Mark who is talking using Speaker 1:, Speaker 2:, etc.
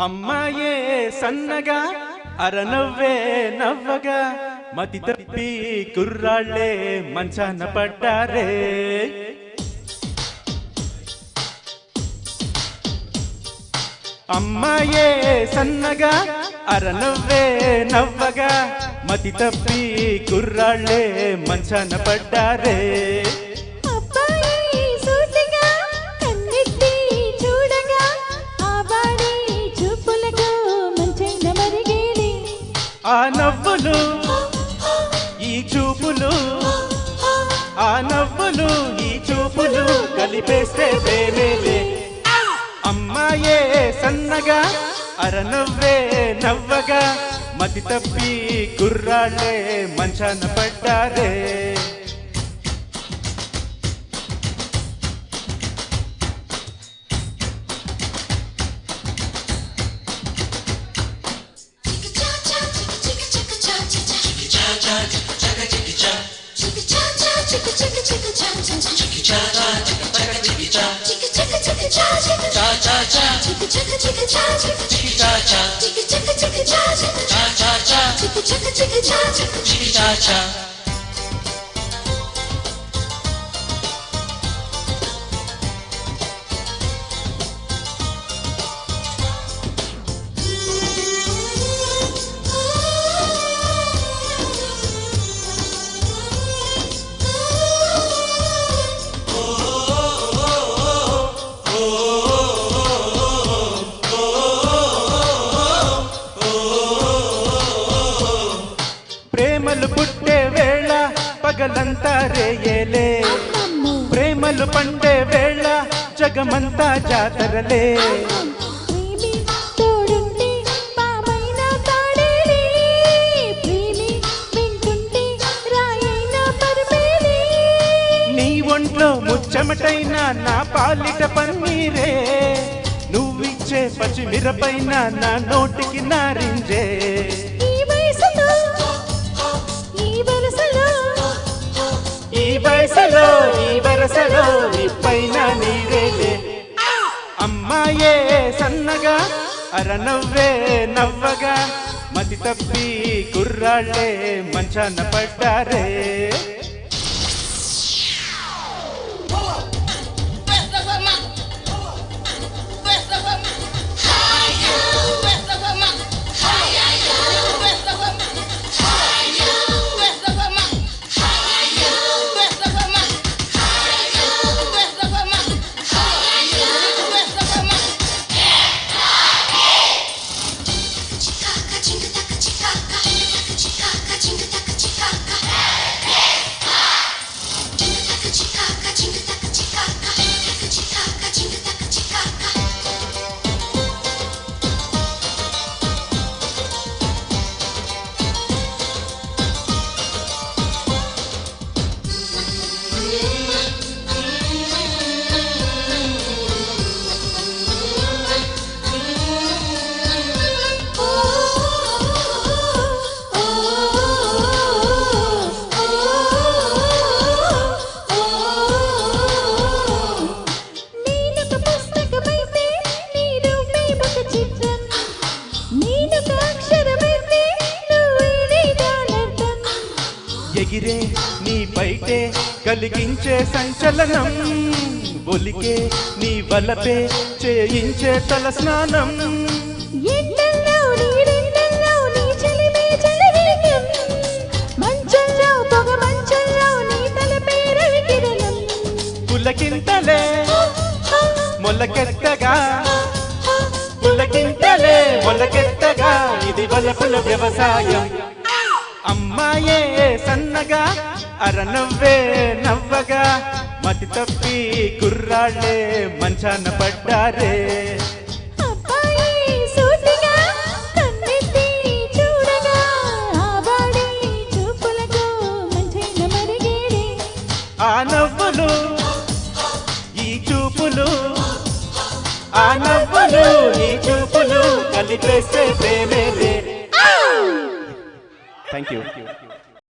Speaker 1: అమ్మాయే సన్నగా అరనవ్వే నవ్వగా మతి తప్పి కుర్రాళ్ళే మంచాన పడ్డారే. అమ్మాయే సన్నగా అరనవ్వే నవ్వగా మతి తప్పి కుర్రాళ్ళే మంచాన పడ్డారే. ఆ నవ్వులు ఈ చూపులు, ఆ నవ్వులు ఈ చూపులు కలిపేస్తే ప్రేమేలే. అమ్మాయే సన్నగా అరనవ్వే నవ్వగా మతి తప్పి కుర్రాళ్ళే మంచాన పడ్డారే. ప్రేమలు పుట్టే వేళ పగలంతా రేయేలే, ప్రేమలు పండే వేళ జగమంతా జాతరలే. నీ ఒంట్లో ముచ్చమటైనా నా పాలిట పన్నీరే, నువ్విచ్చే పచ్చిమిరపైన నా నోటికి నారింజే. ఈ వరసలో నిప్పైన నీరేలే. అమ్మాయే సన్నగా అరనవ్వే నవ్వగా మతి తప్పి కుర్రాళ్ళే మంచాన పడ్డారే. ఎగిరే నీ బయటే కలిగించే సంచలనం, ఒలికే నీ వలపే చేయించే తల స్నానం. పులకింతలే మొలకెత్తగా, పులకింతలే మొలకెత్తగా ఇది వలపుల వ్యవసాయం. అమ్మాయే సన్నగా అరనవ్వే నవ్వగా మతి తప్పి కుర్రాళ్ళే మంచాన పడ్డారే. ఆ నవ్వులు ఈ చూపులు, ఆ నవ్వులు ఈ చూపులు కలిపేస్తే ప్రేమేలే. Thank you.